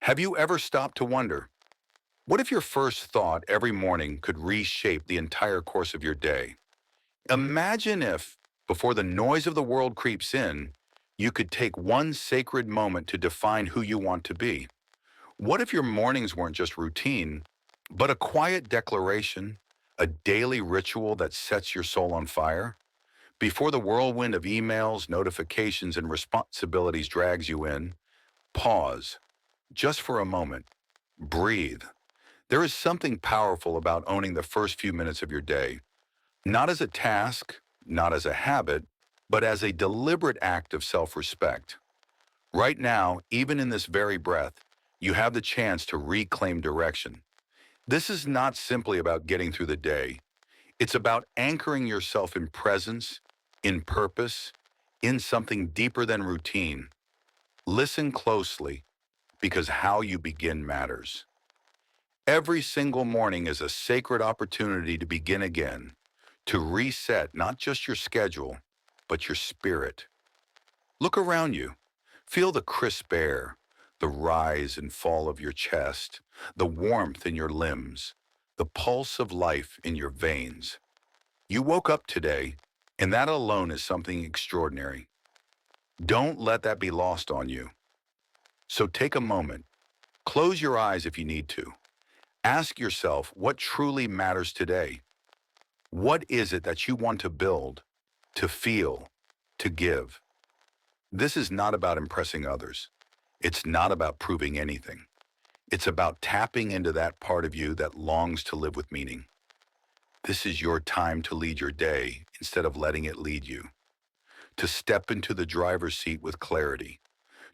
Have you ever stopped to wonder, what if your first thought every morning could reshape the entire course of your day? Imagine if, before the noise of the world creeps in, you could take one sacred moment to define who you want to be. What if your mornings weren't just routine, but a quiet declaration, a daily ritual that sets your soul on fire? Before the whirlwind of emails, notifications, and responsibilities drags you in, pause, just for a moment. Breathe. There is something powerful about owning the first few minutes of your day, not as a task, not as a habit, but as a deliberate act of self-respect. Right now, even in this very breath, you have the chance to reclaim direction. This is not simply about getting through the day. It's about anchoring yourself in presence, in purpose, in something deeper than routine. Listen closely, because how you begin matters. Every single morning is a sacred opportunity to begin again, to reset not just your schedule, but your spirit. Look around you. Feel the crisp air, the rise and fall of your chest, the warmth in your limbs, the pulse of life in your veins. You woke up today, and that alone is something extraordinary. Don't let that be lost on you. So take a moment. Close your eyes if you need to. Ask yourself what truly matters today. What is it that you want to build, to feel, to give? This is not about impressing others. It's not about proving anything. It's about tapping into that part of you that longs to live with meaning. This is your time to lead your day instead of letting it lead you. To step into the driver's seat with clarity.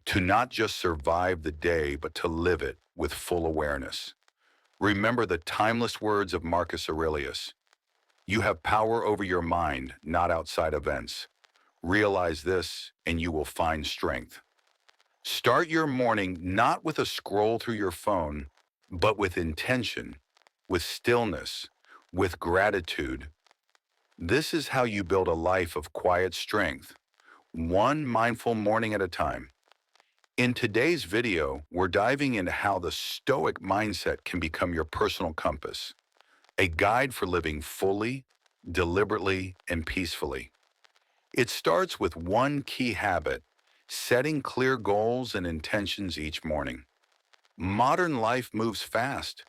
To not just survive the day, but to live it with full awareness. Remember the timeless words of Marcus Aurelius. You have power over your mind, not outside events. Realize this, and you will find strength. Start your morning not with a scroll through your phone, but with intention, with stillness, with gratitude. This is how you build a life of quiet strength, one mindful morning at a time. In today's video, we're diving into how the Stoic mindset can become your personal compass, a guide for living fully, deliberately, and peacefully. It starts with one key habit, setting clear goals and intentions each morning. Modern life moves fast.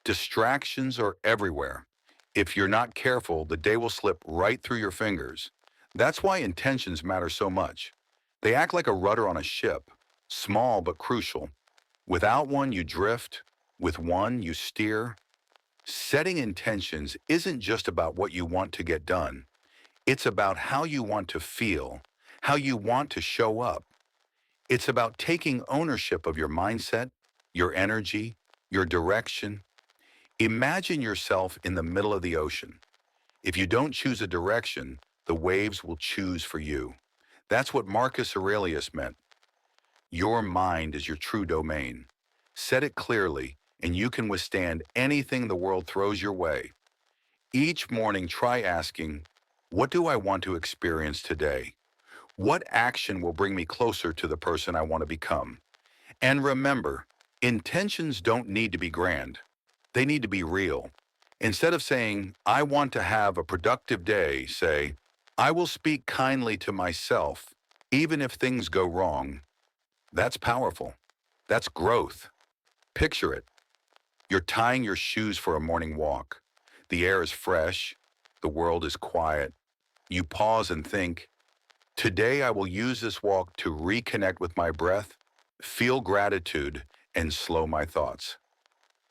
Distractions are everywhere. If you're not careful, the day will slip right through your fingers. That's why intentions matter so much. They act like a rudder on a ship, small but crucial. Without one, you drift. With one, you steer. Setting intentions isn't just about what you want to get done. It's about how you want to feel, how you want to show up. It's about taking ownership of your mindset, your energy, your direction. Imagine yourself in the middle of the ocean. If you don't choose a direction, the waves will choose for you. That's what Marcus Aurelius meant. Your mind is your true domain. Set it clearly, and you can withstand anything the world throws your way. Each morning, try asking, what do I want to experience today? What action will bring me closer to the person I want to become? And remember, intentions don't need to be grand. They need to be real. Instead of saying, I want to have a productive day, say, I will speak kindly to myself, even if things go wrong. That's powerful. That's growth. Picture it. You're tying your shoes for a morning walk. The air is fresh. The world is quiet. You pause and think, today I will use this walk to reconnect with my breath, feel gratitude, and slow my thoughts.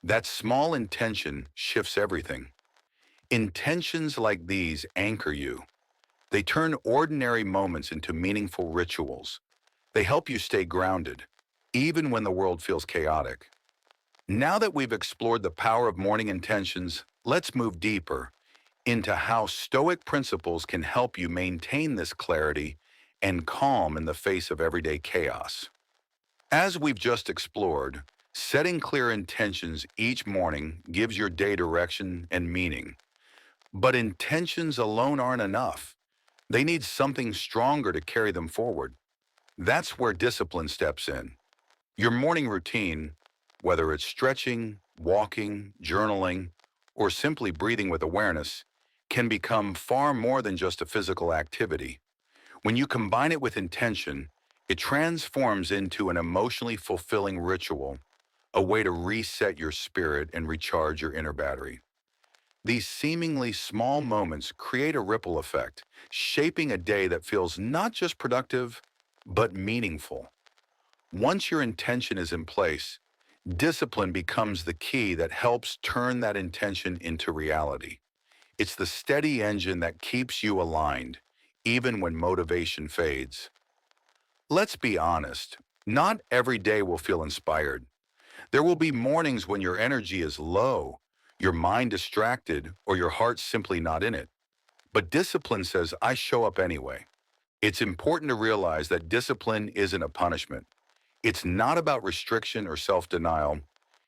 That small intention shifts everything. Intentions like these anchor you. They turn ordinary moments into meaningful rituals. They help you stay grounded, even when the world feels chaotic. Now that we've explored the power of morning intentions, let's move deeper into how Stoic principles can help you maintain this clarity and calm in the face of everyday chaos. As we've just explored, setting clear intentions each morning gives your day direction and meaning. But intentions alone aren't enough. They need something stronger to carry them forward. That's where discipline steps in. Your morning routine, whether it's stretching, walking, journaling, or simply breathing with awareness, can become far more than just a physical activity. When you combine it with intention, it transforms into an emotionally fulfilling ritual, a way to reset your spirit and recharge your inner battery. These seemingly small moments create a ripple effect, shaping a day that feels not just productive, but meaningful. Once your intention is in place, discipline becomes the key that helps turn that intention into reality. It's the steady engine that keeps you aligned, even when motivation fades. Let's be honest, not every day will feel inspired. There will be mornings when your energy is low, your mind distracted, or your heart simply not in it. But discipline says, I show up anyway. It's important to realize that discipline isn't a punishment. It's not about restriction or self-denial.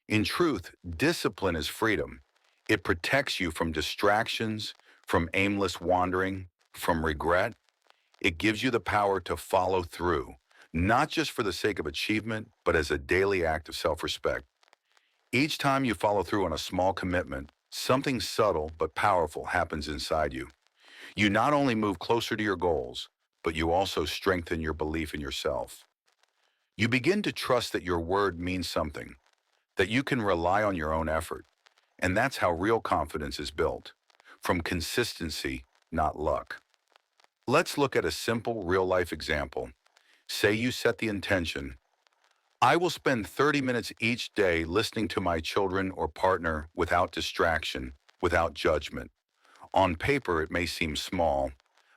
In truth, discipline is freedom. It protects you from distractions, from aimless wandering, from regret. It gives you the power to follow through, not just for the sake of achievement, but as a daily act of self-respect. Each time you follow through on a small commitment, something subtle but powerful happens inside you. You not only move closer to your goals, but you also strengthen your belief in yourself. You begin to trust that your word means something, that you can rely on your own effort. And that's how real confidence is built, from consistency, not luck. Let's look at a simple real-life example. Say you set the intention, I will spend 30 minutes each day listening to my children or partner without distraction, without judgment. On paper, it may seem small,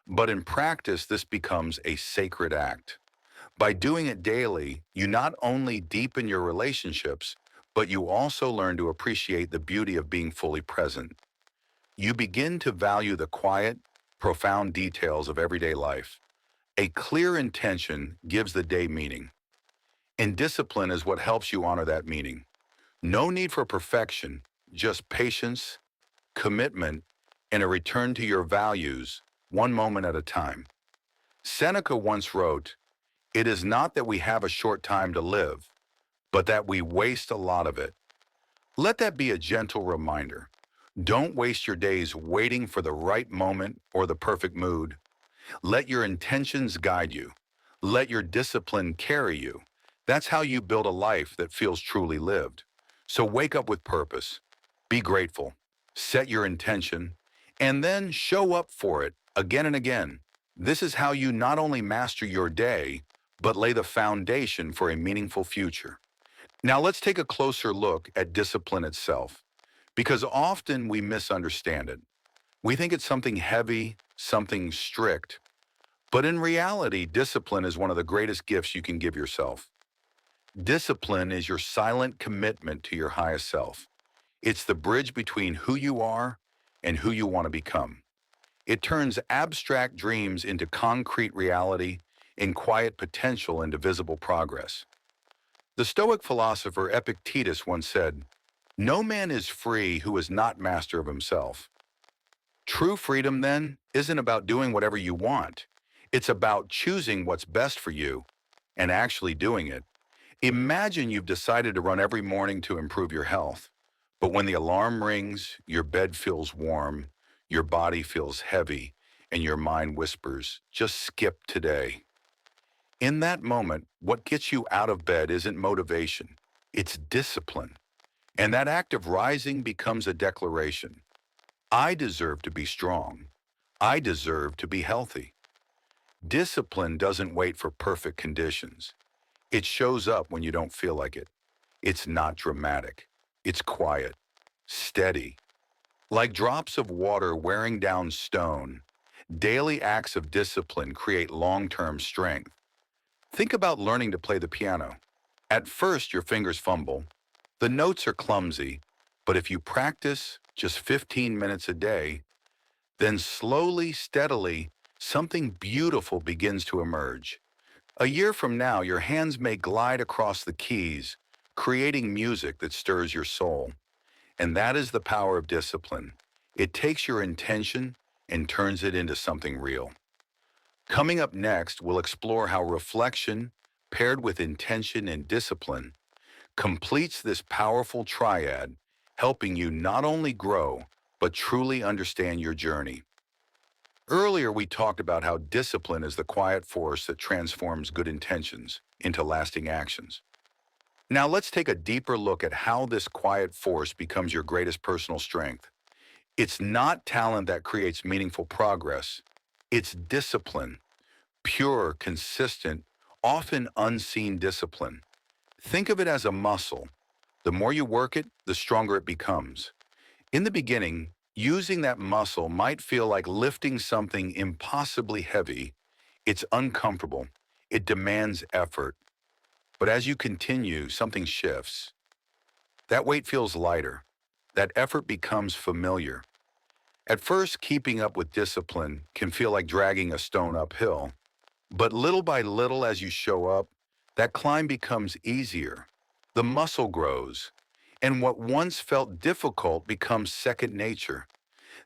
but in practice, this becomes a sacred act. By doing it daily, you not only deepen your relationships, but you also learn to appreciate the beauty of being fully present. You begin to value the quiet, profound details of everyday life. A clear intention gives the day meaning, and discipline is what helps you honor that meaning. No need for perfection, just patience, commitment, and a return to your values, one moment at a time. Seneca once wrote, "It is not that we have a short time to live, but that we waste a lot of it." Let that be a gentle reminder. Don't waste your days waiting for the right moment or the perfect mood. Let your intentions guide you. Let your discipline carry you. That's how you build a life that feels truly lived. So wake up with purpose. Be grateful. Set your intention. And then show up for it again and again. This is how you not only master your day, but lay the foundation for a meaningful future. Now let's take a closer look at discipline itself, because often we misunderstand it. We think it's something heavy, something strict, but in reality, discipline is one of the greatest gifts you can give yourself. Discipline is your silent commitment to your highest self. It's the bridge between who you are and who you want to become. It turns abstract dreams into concrete reality and quiet potential into visible progress. The Stoic philosopher Epictetus once said, "No man is free who is not master of himself." True freedom, then, isn't about doing whatever you want. It's about choosing what's best for you and actually doing it. Imagine you've decided to run every morning to improve your health, but when the alarm rings, your bed feels warm, your body feels heavy, and your mind whispers, just skip today. In that moment, what gets you out of bed isn't motivation, it's discipline. And that act of rising becomes a declaration. I deserve to be strong. I deserve to be healthy. Discipline doesn't wait for perfect conditions. It shows up when you don't feel like it. It's not dramatic. It's quiet, steady. Like drops of water wearing down stone, daily acts of discipline create long-term strength. Think about learning to play the piano. At first, your fingers fumble. The notes are clumsy, but if you practice just 15 minutes a day, then slowly, steadily, something beautiful begins to emerge. A year from now, your hands may glide across the keys, creating music that stirs your soul. And that is the power of discipline. It takes your intention and turns it into something real. Coming up next, we'll explore how reflection, paired with intention and discipline, completes this powerful triad, helping you not only grow, but truly understand your journey. Earlier, we talked about how discipline is the quiet force that transforms good intentions into lasting actions. Now, let's take a deeper look at how this quiet force becomes your greatest personal strength. It's not talent that creates meaningful progress, it's discipline, pure, consistent, often unseen discipline. Think of it as a muscle. The more you work it, the stronger it becomes. In the beginning, using that muscle might feel like lifting something impossibly heavy. It's uncomfortable. It demands effort. But as you continue, something shifts. That weight feels lighter. That effort becomes familiar. At first, keeping up with discipline can feel like dragging a stone uphill. But little by little, as you show up, that climb becomes easier. The muscle grows, and what once felt difficult becomes second nature.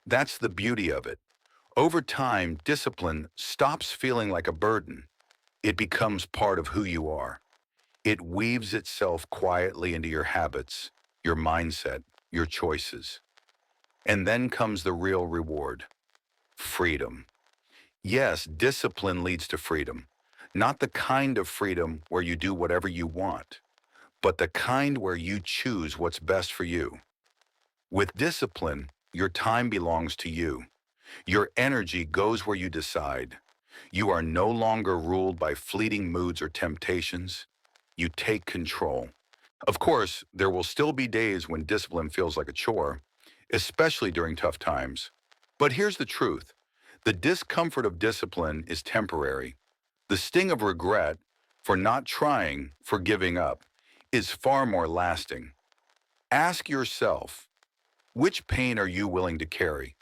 That's the beauty of it. Over time, discipline stops feeling like a burden. It becomes part of who you are. It weaves itself quietly into your habits, your mindset, your choices. And then comes the real reward: freedom. Yes, discipline leads to freedom. Not the kind of freedom where you do whatever you want, but the kind where you choose what's best for you. With discipline, your time belongs to you. Your energy goes where you decide. You are no longer ruled by fleeting moods or temptations. You take control. Of course, there will still be days when discipline feels like a chore, especially during tough times. But here's the truth: the discomfort of discipline is temporary. The sting of regret for not trying, for giving up, is far more lasting. Ask yourself, which pain are you willing to carry?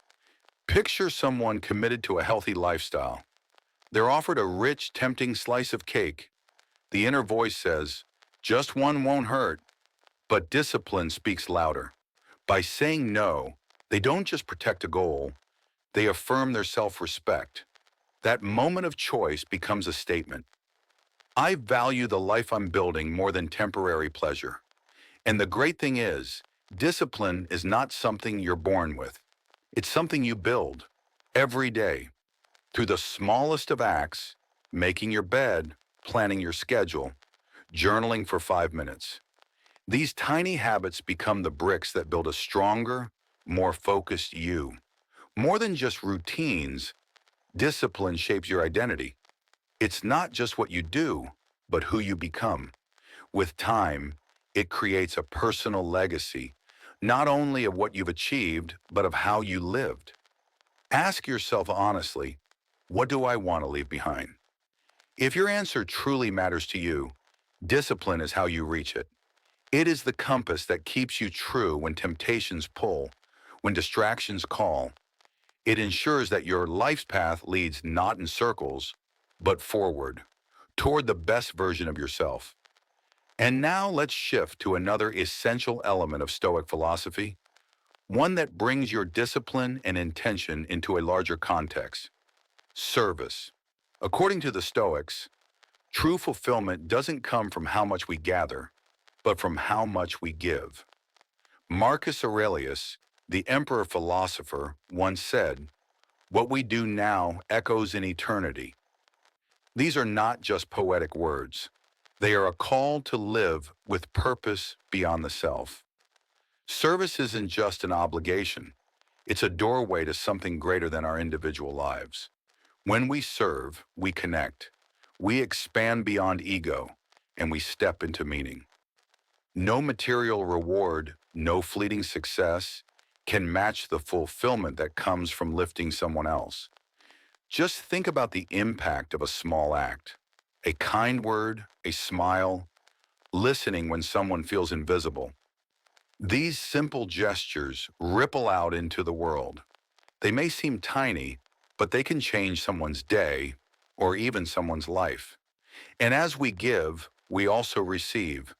Picture someone committed to a healthy lifestyle. They're offered a rich, tempting slice of cake. The inner voice says, just one won't hurt, but discipline speaks louder. By saying no, they don't just protect a goal, they affirm their self-respect. That moment of choice becomes a statement. I value the life I'm building more than temporary pleasure. And the great thing is, discipline is not something you're born with. It's something you build every day through the smallest of acts: making your bed, planning your schedule, journaling for 5 minutes. These tiny habits become the bricks that build a stronger, more focused you. More than just routines, discipline shapes your identity. It's not just what you do, but who you become. With time, it creates a personal legacy, not only of what you've achieved, but of how you lived. Ask yourself honestly, what do I want to leave behind? If your answer truly matters to you, discipline is how you reach it. It is the compass that keeps you true when temptations pull, when distractions call. It ensures that your life's path leads not in circles, but forward, toward the best version of yourself. And now let's shift to another essential element of Stoic philosophy, one that brings your discipline and intention into a larger context: service. According to the Stoics, true fulfillment doesn't come from how much we gather, but from how much we give. Marcus Aurelius, the emperor philosopher, once said, what we do now echoes in eternity. These are not just poetic words. They are a call to live with purpose beyond the self. Service isn't just an obligation. It's a doorway to something greater than our individual lives. When we serve, we connect. We expand beyond ego, and we step into meaning. No material reward, no fleeting success can match the fulfillment that comes from lifting someone else. Just think about the impact of a small act: a kind word, a smile, listening when someone feels invisible. These simple gestures ripple out into the world. They may seem tiny, but they can change someone's day or even someone's life. And as we give, we also receive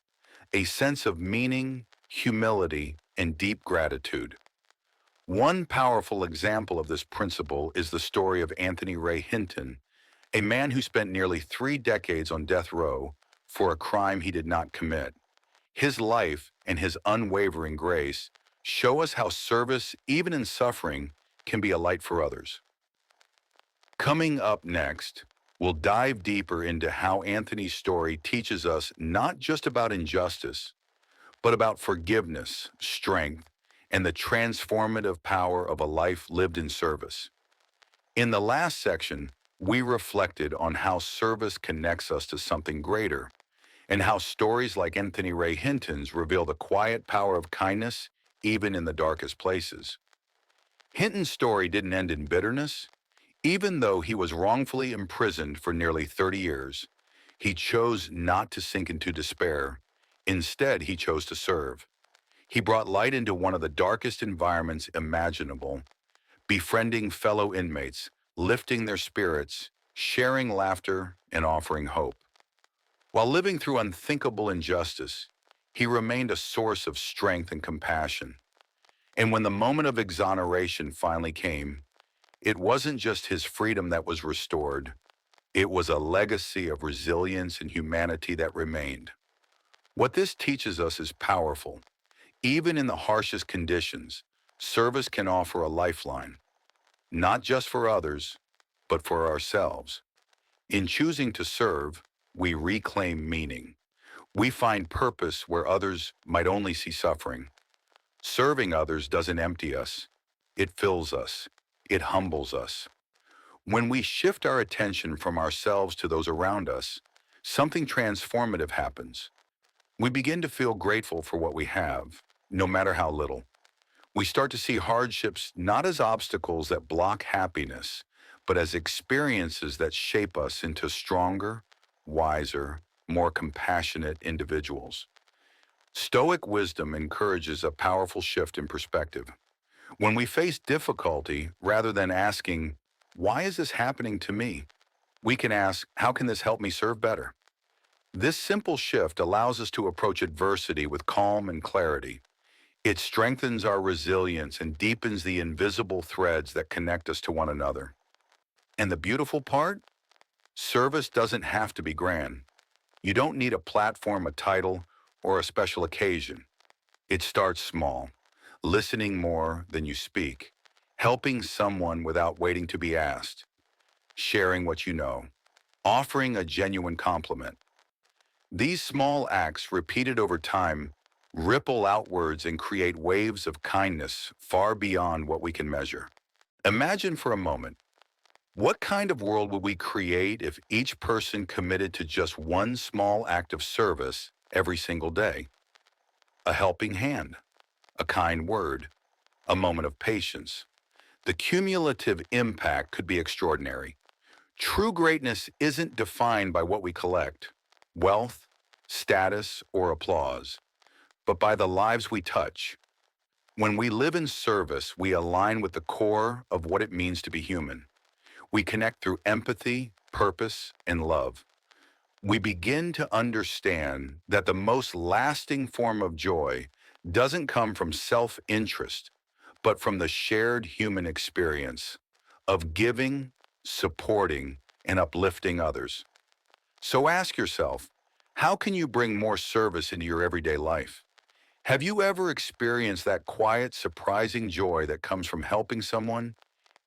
a sense of meaning, humility, and deep gratitude. One powerful example of this principle is the story of Anthony Ray Hinton, a man who spent nearly 3 decades on death row for a crime he did not commit. His life and his unwavering grace show us how service, even in suffering, can be a light for others. Coming up next, we'll dive deeper into how Anthony's story teaches us not just about injustice, but about forgiveness, strength, and the transformative power of a life lived in service. In the last section, we reflected on how service connects us to something greater, and how stories like Anthony Ray Hinton's reveal the quiet power of kindness even in the darkest places. Hinton's story didn't end in bitterness. Even though he was wrongfully imprisoned for nearly 30 years, he chose not to sink into despair. Instead, he chose to serve. He brought light into one of the darkest environments imaginable, befriending fellow inmates, lifting their spirits, sharing laughter, and offering hope. While living through unthinkable injustice, he remained a source of strength and compassion. And when the moment of exoneration finally came, it wasn't just his freedom that was restored, it was a legacy of resilience and humanity that remained. What this teaches us is powerful. Even in the harshest conditions, service can offer a lifeline, not just for others, but for ourselves. In choosing to serve, we reclaim meaning. We find purpose where others might only see suffering. Serving others doesn't empty us, it fills us, it humbles us. When we shift our attention from ourselves to those around us, something transformative happens. We begin to feel grateful for what we have, no matter how little. We start to see hardships not as obstacles that block happiness, but as experiences that shape us into stronger, wiser, more compassionate individuals. Stoic wisdom encourages a powerful shift in perspective. When we face difficulty, rather than asking, "Why is this happening to me?" we can ask, "How can this help me serve better?" This simple shift allows us to approach adversity with calm and clarity. It strengthens our resilience and deepens the invisible threads that connect us to one another. And the beautiful part? Service doesn't have to be grand. You don't need a platform, a title, or a special occasion. It starts small, listening more than you speak, helping someone without waiting to be asked, sharing what you know, offering a genuine compliment. These small acts, repeated over time, ripple outwards and create waves of kindness far beyond what we can measure. Imagine for a moment, what kind of world would we create if each person committed to just one small act of service every single day? A helping hand, a kind word, a moment of patience. The cumulative impact could be extraordinary. True greatness isn't defined by what we collect, wealth, status, or applause, but by the lives we touch. When we live in service, we align with the core of what it means to be human. We connect through empathy, purpose, and love. We begin to understand that the most lasting form of joy doesn't come from self-interest, but from the shared human experience of giving, supporting, and uplifting others. So ask yourself, how can you bring more service into your everyday life? Have you ever experienced that quiet, surprising joy that comes from helping someone,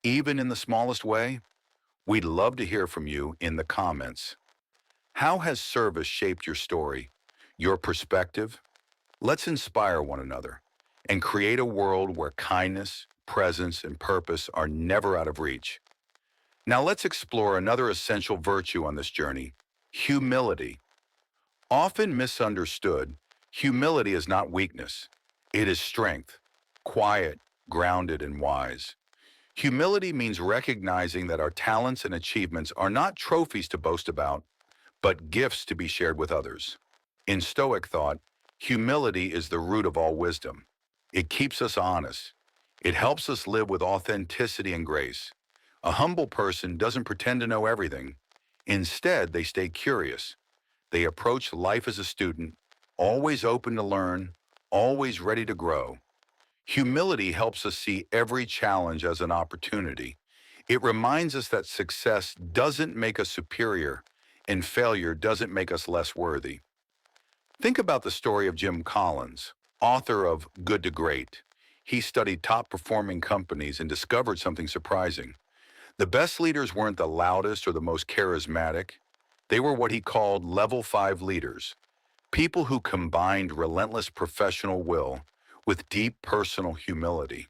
even in the smallest way? We'd love to hear from you in the comments. How has service shaped your story, your perspective? Let's inspire one another and create a world where kindness, presence, and purpose are never out of reach. Now let's explore another essential virtue on this journey, humility. Often misunderstood, humility is not weakness. It is strength, quiet, grounded, and wise. Humility means recognizing that our talents and achievements are not trophies to boast about, but gifts to be shared with others. In Stoic thought, humility is the root of all wisdom. It keeps us honest. It helps us live with authenticity and grace. A humble person doesn't pretend to know everything. Instead, they stay curious. They approach life as a student, always open to learn, always ready to grow. Humility helps us see every challenge as an opportunity. It reminds us that success doesn't make us superior, and failure doesn't make us less worthy. Think about the story of Jim Collins, author of Good to Great. He studied top performing companies and discovered something surprising. The best leaders weren't the loudest or the most charismatic. They were what he called level 5 leaders, people who combined relentless professional will with deep personal humility.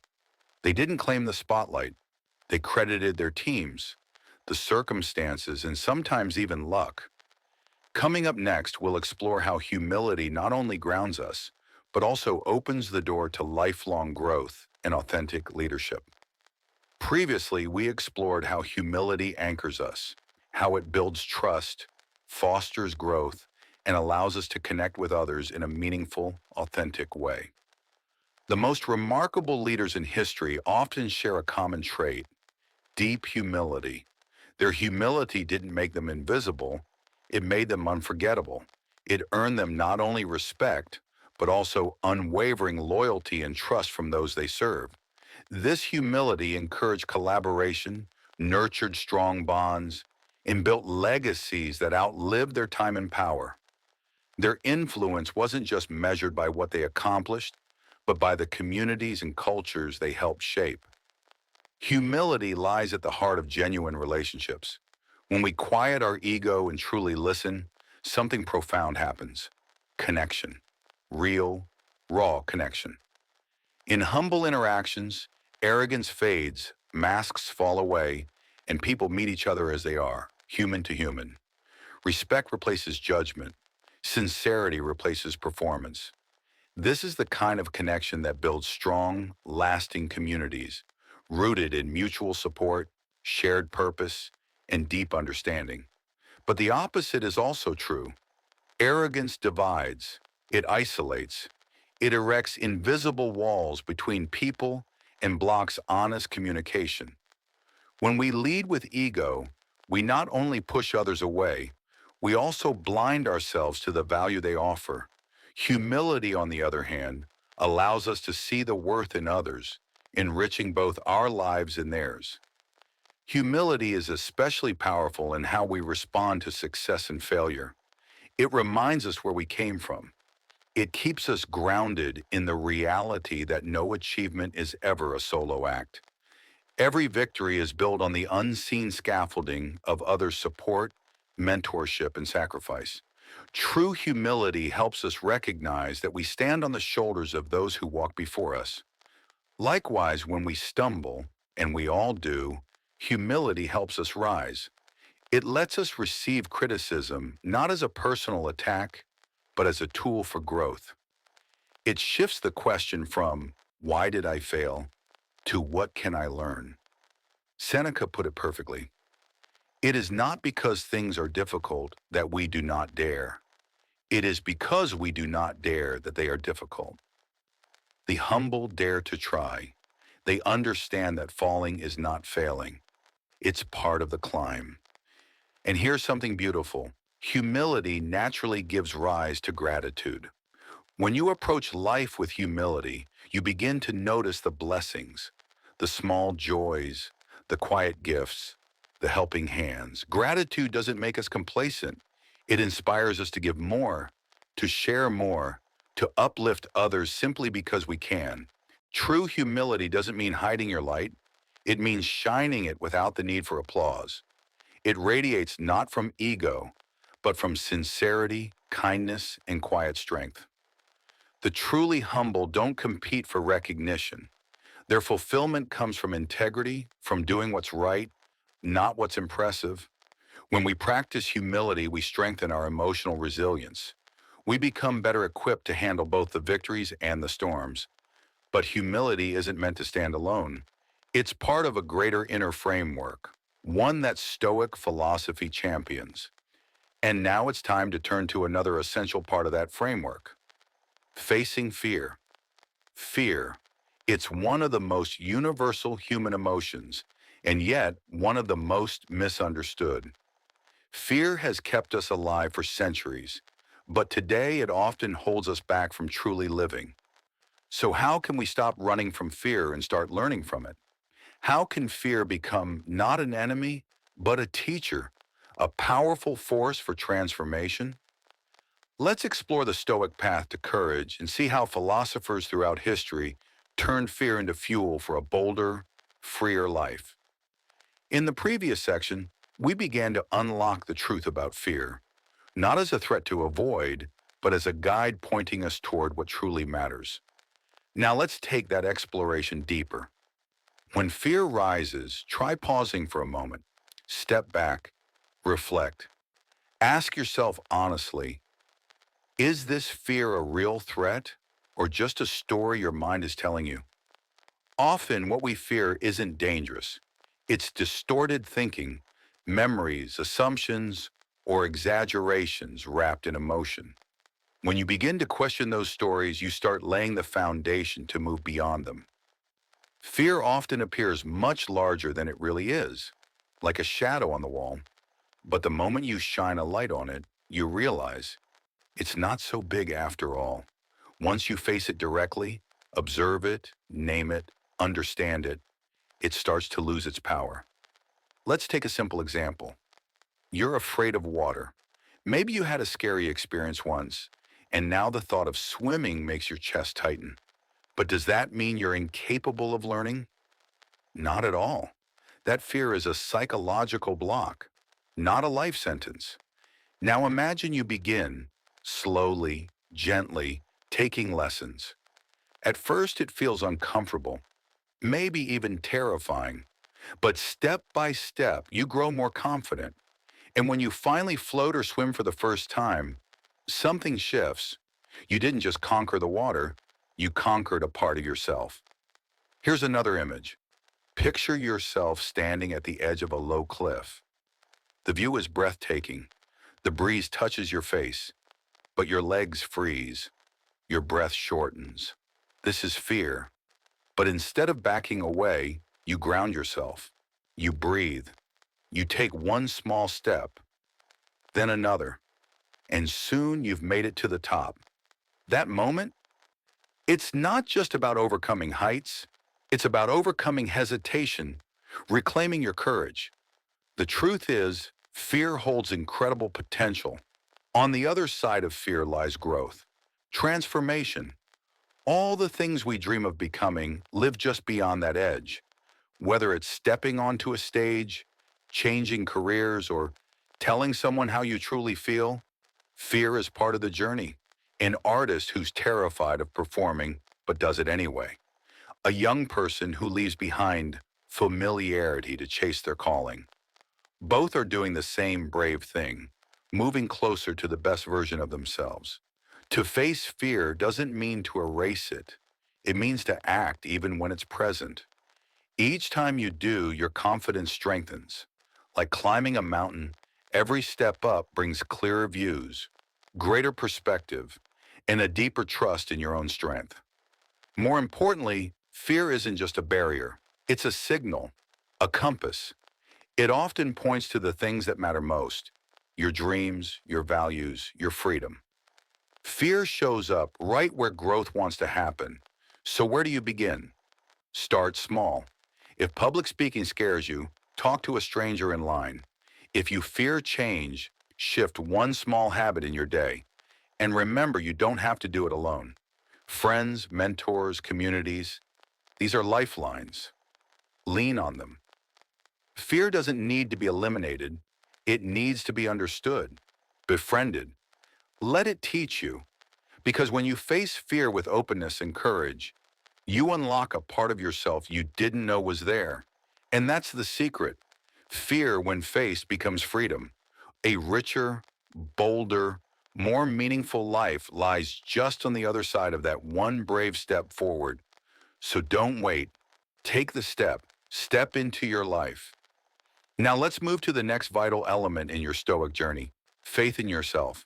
They didn't claim the spotlight. They credited their teams, the circumstances, and sometimes even luck. Coming up next, we'll explore how humility not only grounds us, but also opens the door to lifelong growth and authentic leadership. Previously, we explored how humility anchors us, how it builds trust, fosters growth, and allows us to connect with others in a meaningful, authentic way. The most remarkable leaders in history often share a common trait: deep humility. Their humility didn't make them invisible, it made them unforgettable. It earned them not only respect, but also unwavering loyalty and trust from those they served. This humility encouraged collaboration, nurtured strong bonds, and built legacies that outlived their time in power. Their influence wasn't just measured by what they accomplished, but by the communities and cultures they helped shape. Humility lies at the heart of genuine relationships. When we quiet our ego and truly listen, something profound happens. Connection. Real, raw connection. In humble interactions, arrogance fades, masks fall away, and people meet each other as they are, human to human. Respect replaces judgment. Sincerity replaces performance. This is the kind of connection that builds strong, lasting communities, rooted in mutual support, shared purpose, and deep understanding. But the opposite is also true. Arrogance divides, it isolates, it erects invisible walls between people and blocks honest communication. When we lead with ego, we not only push others away, we also blind ourselves to the value they offer. Humility, on the other hand, allows us to see the worth in others, enriching both our lives and theirs. Humility is especially powerful in how we respond to success and failure. It reminds us where we came from. It keeps us grounded in the reality that no achievement is ever a solo act. Every victory is built on the unseen scaffolding of others' support, mentorship, and sacrifice. True humility helps us recognize that we stand on the shoulders of those who walk before us. Likewise, when we stumble, and we all do, humility helps us rise. It lets us receive criticism not as a personal attack, but as a tool for growth. It shifts the question from, "Why did I fail?" to "What can I learn?" Seneca put it perfectly. It is not because things are difficult that we do not dare. It is because we do not dare that they are difficult. The humble dare to try. They understand that falling is not failing. It's part of the climb. And here's something beautiful. Humility naturally gives rise to gratitude. When you approach life with humility, you begin to notice the blessings, the small joys, the quiet gifts, the helping hands. Gratitude doesn't make us complacent. It inspires us to give more, to share more, to uplift others simply because we can. True humility doesn't mean hiding your light. It means shining it without the need for applause. It radiates not from ego, but from sincerity, kindness, and quiet strength. The truly humble don't compete for recognition. Their fulfillment comes from integrity, from doing what's right, not what's impressive. When we practice humility, we strengthen our emotional resilience. We become better equipped to handle both the victories and the storms. But humility isn't meant to stand alone. It's part of a greater inner framework, one that Stoic philosophy champions. And now it's time to turn to another essential part of that framework: facing fear. Fear. It's one of the most universal human emotions, and yet one of the most misunderstood. Fear has kept us alive for centuries, but today it often holds us back from truly living. So how can we stop running from fear and start learning from it? How can fear become not an enemy, but a teacher, a powerful force for transformation? Let's explore the Stoic path to courage and see how philosophers throughout history turned fear into fuel for a bolder, freer life. In the previous section, we began to unlock the truth about fear, not as a threat to avoid, but as a guide pointing us toward what truly matters. Now let's take that exploration deeper. When fear rises, try pausing for a moment. Step back, reflect. Ask yourself honestly, is this fear a real threat or just a story your mind is telling you? Often what we fear isn't dangerous. It's distorted thinking, memories, assumptions, or exaggerations wrapped in emotion. When you begin to question those stories, you start laying the foundation to move beyond them. Fear often appears much larger than it really is, like a shadow on the wall. But the moment you shine a light on it, you realize it's not so big after all. Once you face it directly, observe it, name it, understand it, it starts to lose its power. Let's take a simple example. You're afraid of water. Maybe you had a scary experience once, and now the thought of swimming makes your chest tighten. But does that mean you're incapable of learning? Not at all. That fear is a psychological block, not a life sentence. Now imagine you begin, slowly, gently, taking lessons. At first it feels uncomfortable, maybe even terrifying, but step by step you grow more confident. And when you finally float or swim for the first time, something shifts. You didn't just conquer the water, you conquered a part of yourself. Here's another image. Picture yourself standing at the edge of a low cliff. The view is breathtaking. The breeze touches your face, but your legs freeze. Your breath shortens. This is fear. But instead of backing away, you ground yourself. You breathe. You take one small step, then another, and soon you've made it to the top. That moment, it's not just about overcoming heights, it's about overcoming hesitation, reclaiming your courage. The truth is, fear holds incredible potential. On the other side of fear lies growth, transformation. All the things we dream of becoming live just beyond that edge. Whether it's stepping onto a stage, changing careers, or telling someone how you truly feel, fear is part of the journey. An artist who's terrified of performing but does it anyway. A young person who leaves behind familiarity to chase their calling. Both are doing the same brave thing, moving closer to the best version of themselves. To face fear doesn't mean to erase it. It means to act even when it's present. Each time you do, your confidence strengthens. Like climbing a mountain, every step up brings clearer views, greater perspective, and a deeper trust in your own strength. More importantly, fear isn't just a barrier. It's a signal, a compass. It often points to the things that matter most, your dreams, your values, your freedom. Fear shows up right where growth wants to happen. So where do you begin? Start small. If public speaking scares you, talk to a stranger in line. If you fear change, shift one small habit in your day. And remember, you don't have to do it alone. Friends, mentors, communities, these are lifelines. Lean on them. Fear doesn't need to be eliminated. It needs to be understood, befriended. Let it teach you. Because when you face fear with openness and courage, you unlock a part of yourself you didn't know was there. And that's the secret. Fear, when faced, becomes freedom. A richer, bolder, more meaningful life lies just on the other side of that one brave step forward. So don't wait. Take the step. Step into your life. Now let's move to the next vital element in your Stoic journey, faith in yourself.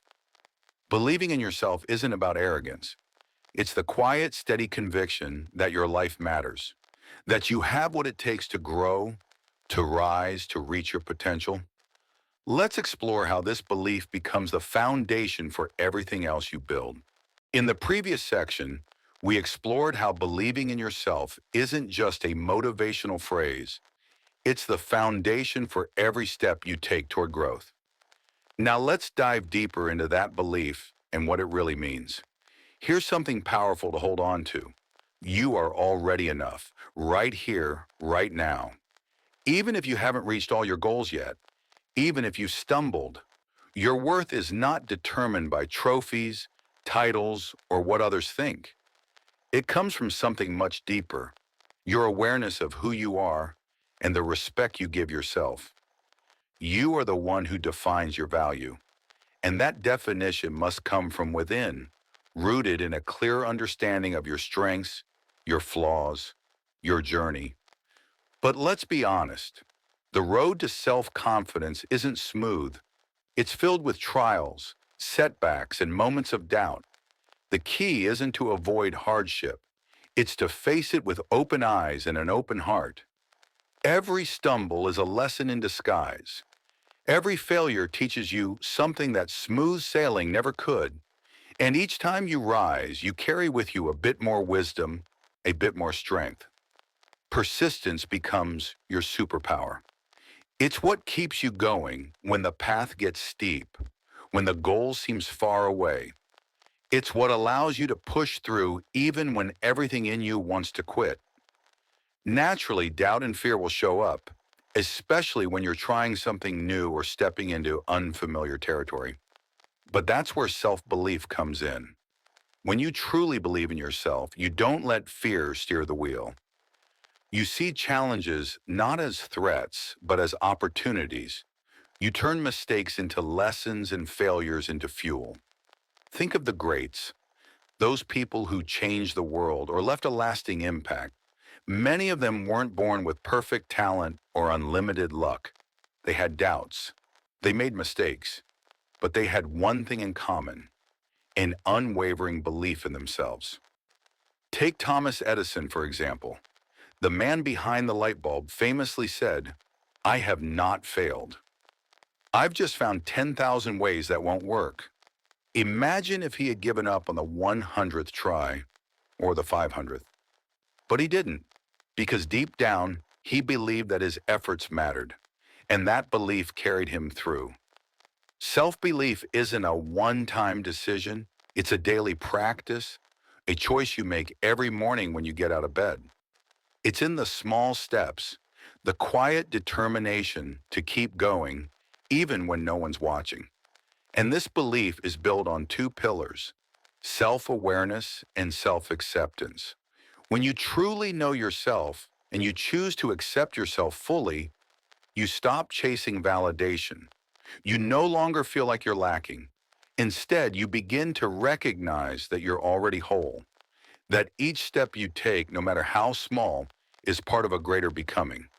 Believing in yourself isn't about arrogance. It's the quiet, steady conviction that your life matters, that you have what it takes to grow, to rise, to reach your potential. Let's explore how this belief becomes the foundation for everything else you build. In the previous section, we explored how believing in yourself isn't just a motivational phrase, it's the foundation for every step you take toward growth. Now let's dive deeper into that belief and what it really means. Here's something powerful to hold on to. You are already enough, right here, right now. Even if you haven't reached all your goals yet, even if you stumbled, your worth is not determined by trophies, titles, or what others think. It comes from something much deeper, your awareness of who you are and the respect you give yourself. You are the one who defines your value, and that definition must come from within, rooted in a clear understanding of your strengths, your flaws, your journey. But let's be honest, the road to self-confidence isn't smooth. It's filled with trials, setbacks, and moments of doubt. The key isn't to avoid hardship. It's to face it with open eyes and an open heart. Every stumble is a lesson in disguise. Every failure teaches you something that smooth sailing never could. And each time you rise, you carry with you a bit more wisdom, a bit more strength. Persistence becomes your superpower. It's what keeps you going when the path gets steep, when the goal seems far away. It's what allows you to push through even when everything in you wants to quit. Naturally, doubt and fear will show up, especially when you're trying something new or stepping into unfamiliar territory. But that's where self-belief comes in. When you truly believe in yourself, you don't let fear steer the wheel. You see challenges not as threats, but as opportunities. You turn mistakes into lessons and failures into fuel. Think of the greats, those people who changed the world or left a lasting impact. Many of them weren't born with perfect talent or unlimited luck. They had doubts. They made mistakes. But they had one thing in common, an unwavering belief in themselves. Take Thomas Edison, for example. The man behind the light bulb famously said, "I have not failed. I've just found 10,000 ways that won't work." Imagine if he had given up on the 100th try or the 500th. But he didn't, because deep down, he believed that his efforts mattered, and that belief carried him through. Self-belief isn't a one-time decision, it's a daily practice, a choice you make every morning when you get out of bed. It's in the small steps, the quiet determination to keep going, even when no one's watching. And this belief is built on two pillars, self-awareness and self-acceptance. When you truly know yourself and you choose to accept yourself fully, you stop chasing validation. You no longer feel like you're lacking. Instead, you begin to recognize that you're already whole, that each step you take, no matter how small, is part of a greater becoming.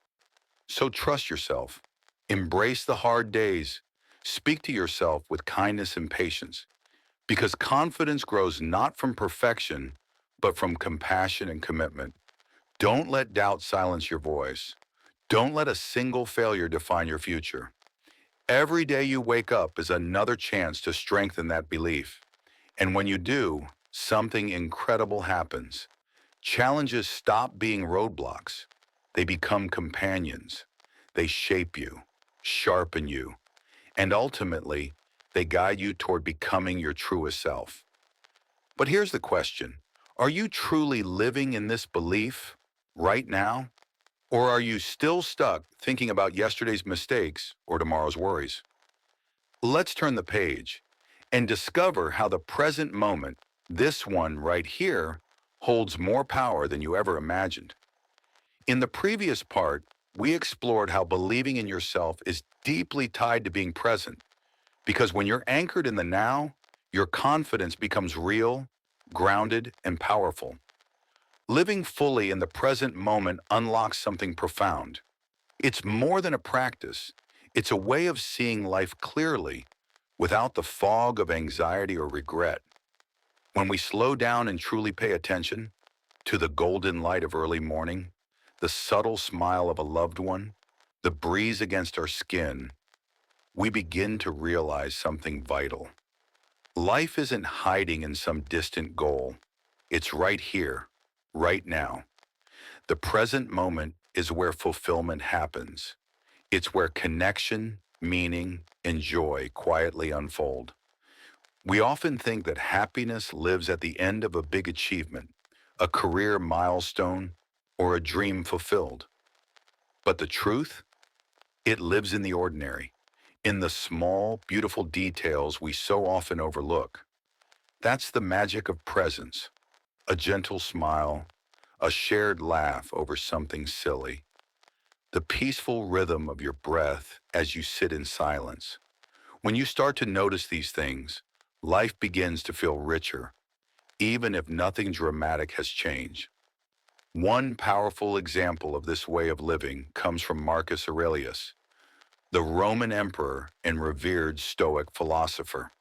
So trust yourself. Embrace the hard days. Speak to yourself with kindness and patience, because confidence grows not from perfection, but from compassion and commitment. Don't let doubt silence your voice. Don't let a single failure define your future. Every day you wake up is another chance to strengthen that belief. And when you do, something incredible happens. Challenges stop being roadblocks. They become companions. They shape you, sharpen you, and ultimately, they guide you toward becoming your truest self. But here's the question. Are you truly living in this belief right now? Or are you still stuck thinking about yesterday's mistakes or tomorrow's worries? Let's turn the page and discover how the present moment, this one right here, holds more power than you ever imagined. In the previous part, we explored how believing in yourself is deeply tied to being present, because when you're anchored in the now, your confidence becomes real, grounded, and powerful. Living fully in the present moment unlocks something profound. It's more than a practice. It's a way of seeing life clearly, without the fog of anxiety or regret. When we slow down and truly pay attention to the golden light of early morning, the subtle smile of a loved one, the breeze against our skin, we begin to realize something vital. Life isn't hiding in some distant goal. It's right here, right now. The present moment is where fulfillment happens. It's where connection, meaning, and joy quietly unfold. We often think that happiness lives at the end of a big achievement, a career milestone, or a dream fulfilled. But the truth? It lives in the ordinary, in the small, beautiful details we so often overlook. That's the magic of presence, a gentle smile, a shared laugh over something silly, the peaceful rhythm of your breath as you sit in silence. When you start to notice these things, life begins to feel richer, even if nothing dramatic has changed. One powerful example of this way of living comes from Marcus Aurelius, the Roman emperor and revered Stoic philosopher.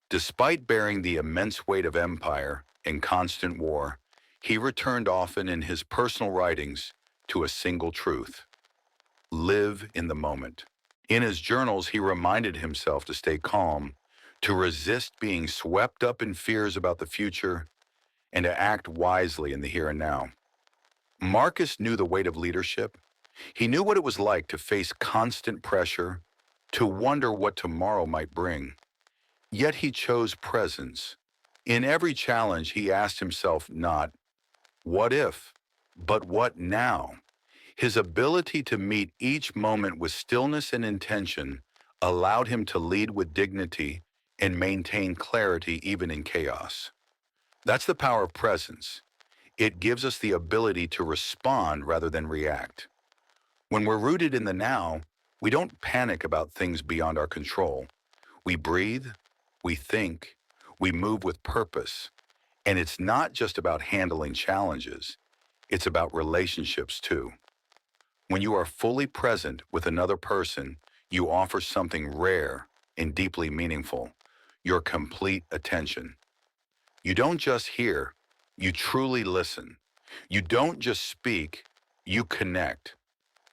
Despite bearing the immense weight of empire and constant war, he returned often in his personal writings to a single truth: live in the moment. In his journals, he reminded himself to stay calm, to resist being swept up in fears about the future, and to act wisely in the here and now. Marcus knew the weight of leadership. He knew what it was like to face constant pressure, to wonder what tomorrow might bring. Yet he chose presence. In every challenge, he asked himself not, what if, but what now? His ability to meet each moment with stillness and intention allowed him to lead with dignity and maintain clarity even in chaos. That's the power of presence. It gives us the ability to respond rather than react. When we're rooted in the now, we don't panic about things beyond our control. We breathe, we think, we move with purpose. And it's not just about handling challenges, it's about relationships too. When you are fully present with another person, you offer something rare and deeply meaningful: your complete attention. You don't just hear, you truly listen. You don't just speak, you connect.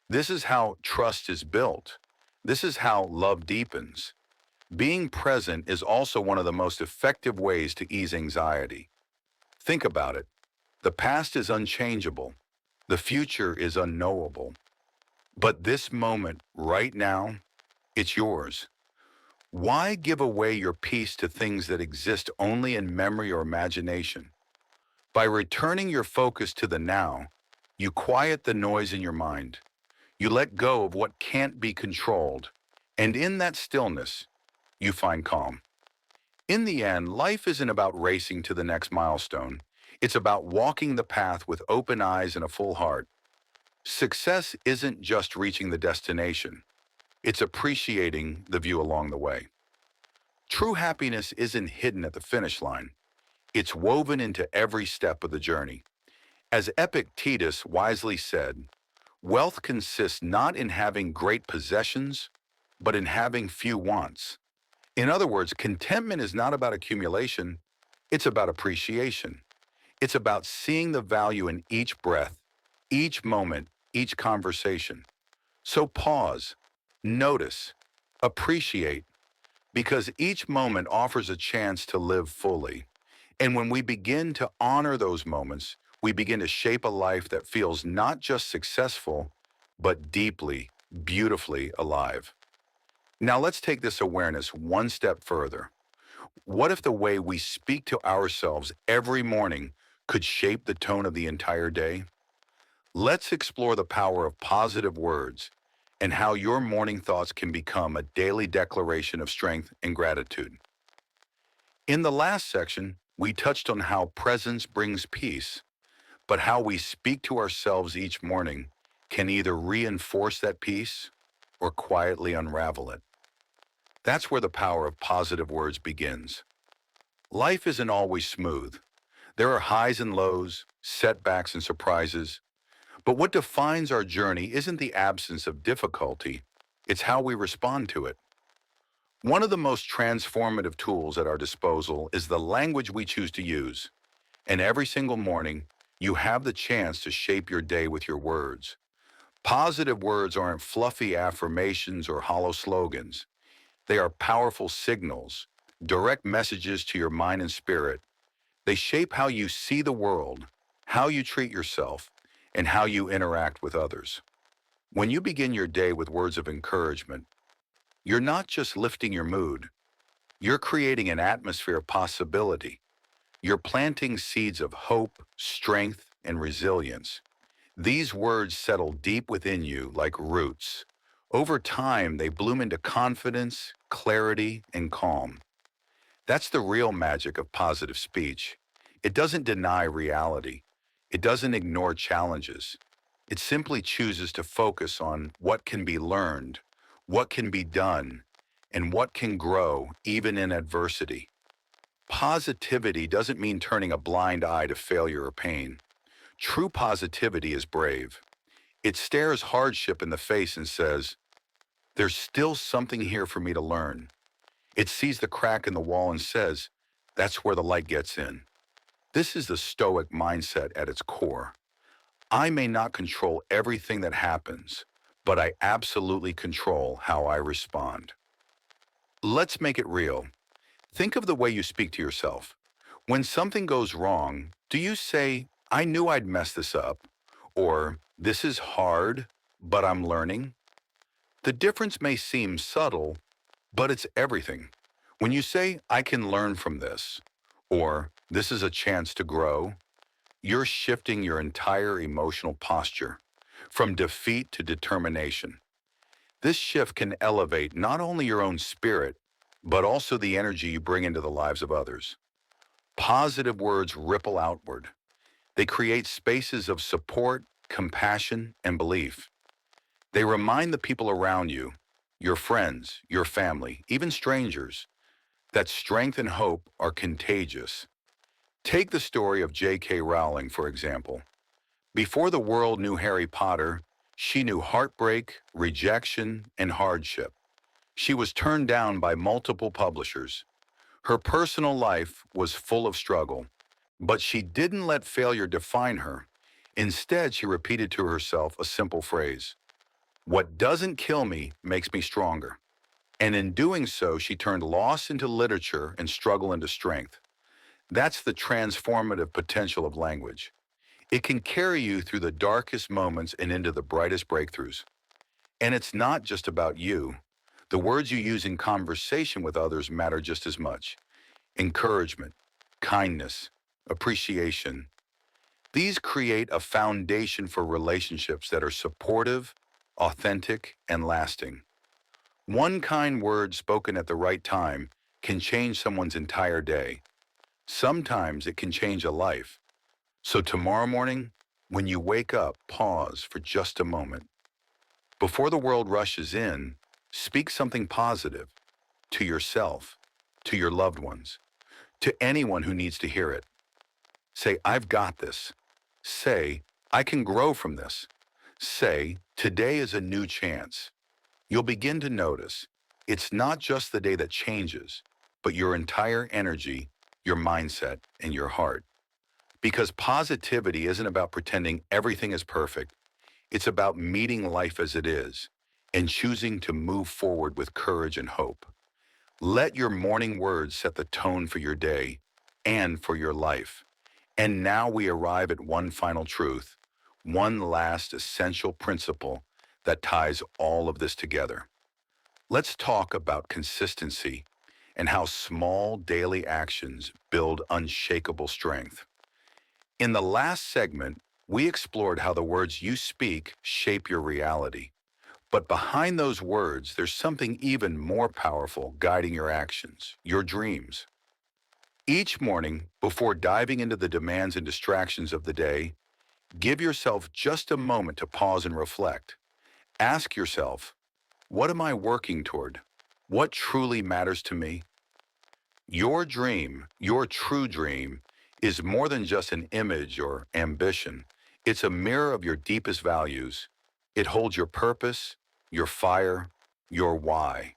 This is how trust is built. This is how love deepens. Being present is also one of the most effective ways to ease anxiety. Think about it. The past is unchangeable. The future is unknowable. But this moment, right now, it's yours. Why give away your peace to things that exist only in memory or imagination? By returning your focus to the now, you quiet the noise in your mind. You let go of what can't be controlled. And in that stillness, you find calm. In the end, life isn't about racing to the next milestone. It's about walking the path with open eyes and a full heart. Success isn't just reaching the destination. It's appreciating the view along the way. True happiness isn't hidden at the finish line. It's woven into every step of the journey. As Epictetus wisely said, wealth consists not in having great possessions, but in having few wants. In other words, contentment is not about accumulation, it's about appreciation. It's about seeing the value in each breath, each moment, each conversation. So pause, notice, appreciate, because each moment offers a chance to live fully. And when we begin to honor those moments, we begin to shape a life that feels not just successful, but deeply, beautifully alive. Now let's take this awareness one step further. What if the way we speak to ourselves every morning could shape the tone of the entire day? Let's explore the power of positive words and how your morning thoughts can become a daily declaration of strength and gratitude. In the last section, we touched on how presence brings peace, but how we speak to ourselves each morning can either reinforce that peace or quietly unravel it. That's where the power of positive words begins. Life isn't always smooth. There are highs and lows, setbacks and surprises. But what defines our journey isn't the absence of difficulty, it's how we respond to it. One of the most transformative tools at our disposal is the language we choose to use. And every single morning, you have the chance to shape your day with your words. Positive words aren't fluffy affirmations or hollow slogans. They are powerful signals, direct messages to your mind and spirit. They shape how you see the world, how you treat yourself, and how you interact with others. When you begin your day with words of encouragement, you're not just lifting your mood, You're creating an atmosphere of possibility. You're planting seeds of hope, strength, and resilience. These words settle deep within you like roots. Over time, they bloom into confidence, clarity, and calm. That's the real magic of positive speech. It doesn't deny reality. It doesn't ignore challenges. It simply chooses to focus on what can be learned, what can be done, and what can grow even in adversity. Positivity doesn't mean turning a blind eye to failure or pain. True positivity is brave. It stares hardship in the face and says, there's still something here for me to learn. It sees the crack in the wall and says, that's where the light gets in. This is the Stoic mindset at its core. I may not control everything that happens, but I absolutely control how I respond. Let's make it real. Think of the way you speak to yourself. When something goes wrong, do you say, I knew I'd mess this up? Or, this is hard, but I'm learning? The difference may seem subtle, but it's everything. When you say, I can learn from this, or this is a chance to grow, you're shifting your entire emotional posture from defeat to determination. This shift can elevate not only your own spirit, but also the energy you bring into the lives of others. Positive words ripple outward. They create spaces of support, compassion, and belief. They remind the people around you, your friends, your family, even strangers, that strength and hope are contagious. Take the story of J.K. Rowling, for example. Before the world knew Harry Potter, she knew heartbreak, rejection, and hardship. She was turned down by multiple publishers. Her personal life was full of struggle, but she didn't let failure define her. Instead, she repeated to herself a simple phrase: what doesn't kill me makes me stronger. And in doing so, she turned loss into literature and struggle into strength. That's the transformative potential of language. It can carry you through the darkest moments and into the brightest breakthroughs. And it's not just about you. The words you use in conversation with others matter just as much. Encouragement, kindness, appreciation. These create a foundation for relationships that are supportive, authentic, and lasting. One kind word spoken at the right time can change someone's entire day. Sometimes it can change a life. So tomorrow morning, when you wake up, pause for just a moment. Before the world rushes in, speak something positive to yourself, to your loved ones, to anyone who needs to hear it. Say, I've got this. Say, I can grow from this. Say, today is a new chance. You'll begin to notice it's not just the day that changes, but your entire energy, your mindset, and your heart. Because positivity isn't about pretending everything is perfect. It's about meeting life as it is and choosing to move forward with courage and hope. Let your morning words set the tone for your day and for your life. And now we arrive at one final truth, one last essential principle that ties all of this together. Let's talk about consistency and how small daily actions build unshakable strength. In the last segment, we explored how the words you speak shape your reality. But behind those words, there's something even more powerful guiding your actions, your dreams. Each morning, before diving into the demands and distractions of the day, give yourself just a moment to pause and reflect. Ask yourself, what am I working toward? What truly matters to me? Your dream, your true dream, is more than just an image or ambition. It's a mirror of your deepest values. It holds your purpose, your fire, your why.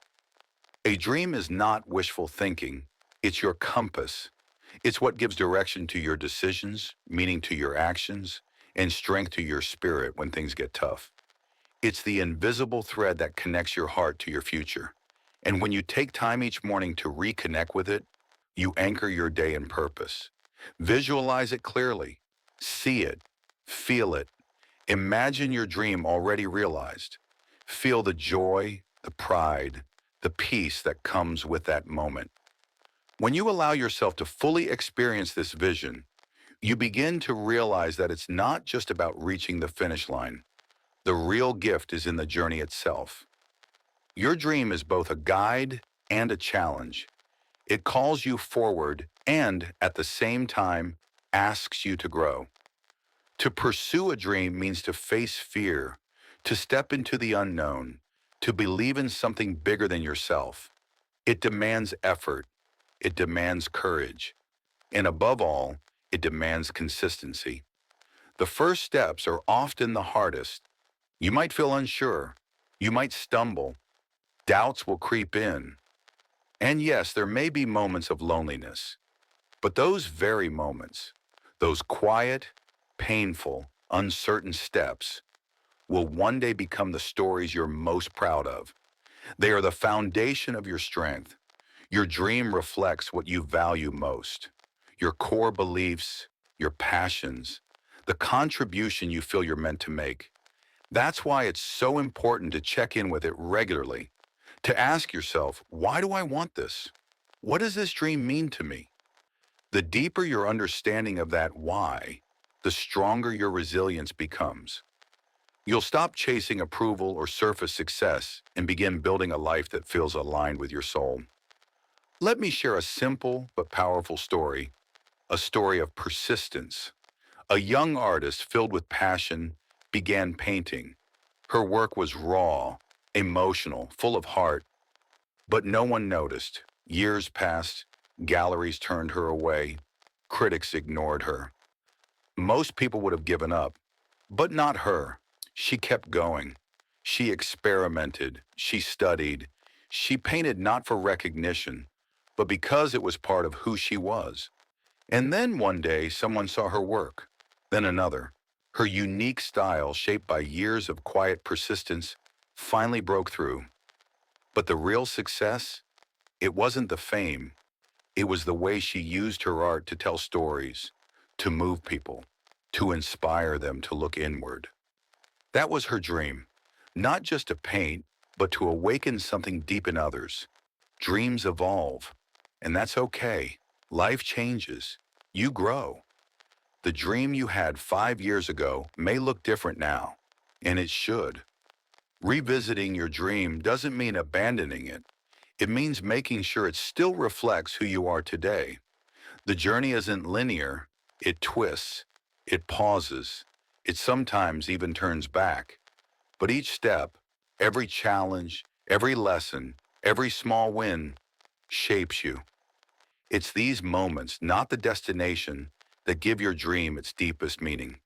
A dream is not wishful thinking. It's your compass. It's what gives direction to your decisions, meaning to your actions, and strength to your spirit when things get tough. It's the invisible thread that connects your heart to your future. And when you take time each morning to reconnect with it, you anchor your day in purpose. Visualize it clearly. See it. Feel it. Imagine your dream already realized. Feel the joy, the pride, the peace that comes with that moment. When you allow yourself to fully experience this vision, you begin to realize that it's not just about reaching the finish line. The real gift is in the journey itself. Your dream is both a guide and a challenge. It calls you forward and, at the same time, asks you to grow. To pursue a dream means to face fear, to step into the unknown, to believe in something bigger than yourself. It demands effort, it demands courage, and above all, it demands consistency. The first steps are often the hardest. You might feel unsure, you might stumble, doubts will creep in, and yes, there may be moments of loneliness. But those very moments, those quiet, painful, uncertain steps, will one day become the stories you're most proud of. They are the foundation of your strength. Your dream reflects what you value most, your core beliefs, your passions, the contribution you feel you're meant to make. That's why it's so important to check in with it regularly, to ask yourself, why do I want this? What does this dream mean to me? The deeper your understanding of that why, the stronger your resilience becomes. You'll stop chasing approval or surface success and begin building a life that feels aligned with your soul. Let me share a simple but powerful story, a story of persistence. A young artist filled with passion began painting. Her work was raw, emotional, full of heart, but no one noticed. Years passed, galleries turned her away, critics ignored her. Most people would have given up, but not her. She kept going. She experimented, she studied, she painted not for recognition, but because it was part of who she was. And then one day, someone saw her work, then another. Her unique style, shaped by years of quiet persistence, finally broke through. But the real success? It wasn't the fame. It was the way she used her art to tell stories, to move people, to inspire them to look inward. That was her dream, not just to paint, but to awaken something deep in others. Dreams evolve, and that's okay. Life changes. You grow. The dream you had 5 years ago may look different now, and it should. Revisiting your dream doesn't mean abandoning it. It means making sure it still reflects who you are today. The journey isn't linear. It twists. It pauses. It sometimes even turns back. But each step, every challenge, every lesson, every small win shapes you. It's these moments, not the destination, that give your dream its deepest meaning.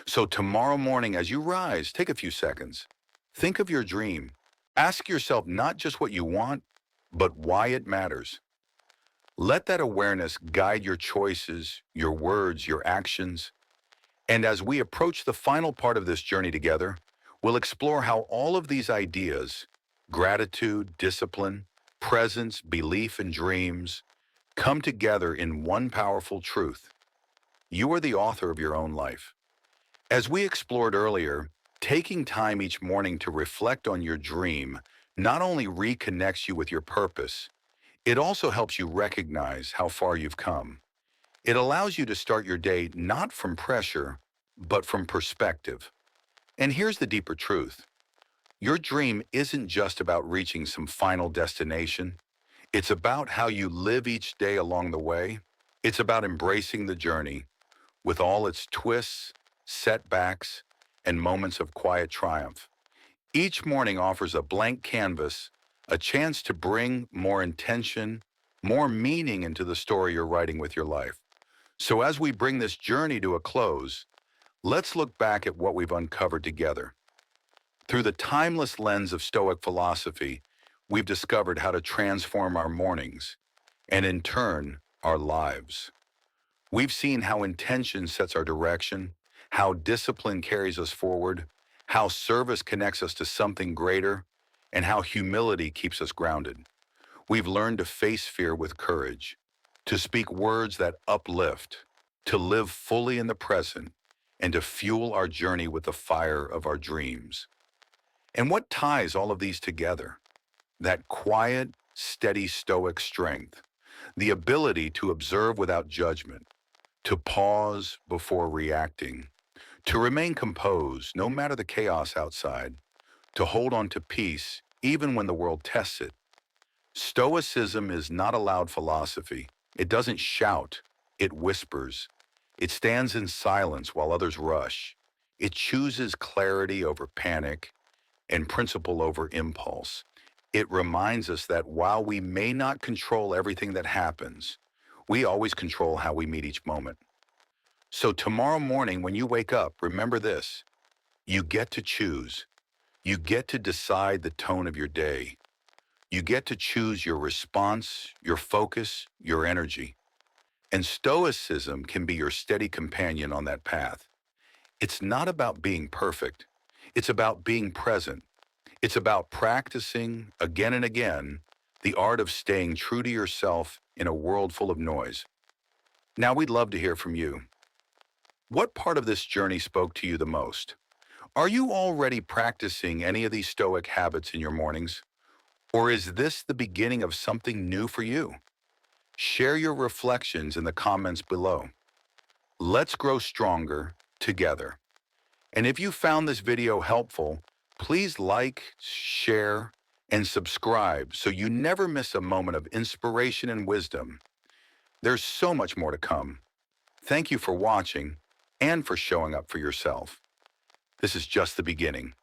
So tomorrow morning as you rise, take a few seconds. Think of your dream. Ask yourself not just what you want, but why it matters. Let that awareness guide your choices, your words, your actions. And as we approach the final part of this journey together, we'll explore how all of these ideas, gratitude, discipline, presence, belief, and dreams, come together in one powerful truth. You are the author of your own life. As we explored earlier, taking time each morning to reflect on your dream not only reconnects you with your purpose, it also helps you recognize how far you've come. It allows you to start your day not from pressure, but from perspective. And here's the deeper truth. Your dream isn't just about reaching some final destination. It's about how you live each day along the way. It's about embracing the journey with all its twists, setbacks, and moments of quiet triumph. Each morning offers a blank canvas, a chance to bring more intention, more meaning into the story you're writing with your life. So as we bring this journey to a close, let's look back at what we've uncovered together. Through the timeless lens of Stoic philosophy, we've discovered how to transform our mornings, and in turn, our lives. We've seen how intention sets our direction, how discipline carries us forward, how service connects us to something greater, and how humility keeps us grounded. We've learned to face fear with courage, to speak words that uplift, to live fully in the present, and to fuel our journey with the fire of our dreams. And what ties all of these together? That quiet, steady Stoic strength. the ability to observe without judgment, to pause before reacting, to remain composed no matter the chaos outside, to hold on to peace even when the world tests it. Stoicism is not a loud philosophy. It doesn't shout, it whispers. It stands in silence while others rush. It chooses clarity over panic and principle over impulse. It reminds us that while we may not control everything that happens, we always control how we meet each moment. So tomorrow morning when you wake up, remember this. You get to choose. You get to decide the tone of your day. You get to choose your response, your focus, your energy. And Stoicism can be your steady companion on that path. It's not about being perfect. It's about being present. It's about practicing again and again the art of staying true to yourself in a world full of noise. Now we'd love to hear from you. What part of this journey spoke to you the most? Are you already practicing any of these Stoic habits in your mornings? Or is this the beginning of something new for you? Share your reflections in the comments below. Let's grow stronger together. And if you found this video helpful, please like, share, and subscribe so you never miss a moment of inspiration and wisdom. There's so much more to come. Thank you for watching and for showing up for yourself. This is just the beginning.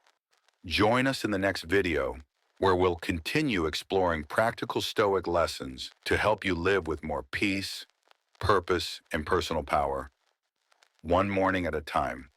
Join us in the next video where we'll continue exploring practical Stoic lessons to help you live with more peace, purpose, and personal power, one morning at a time.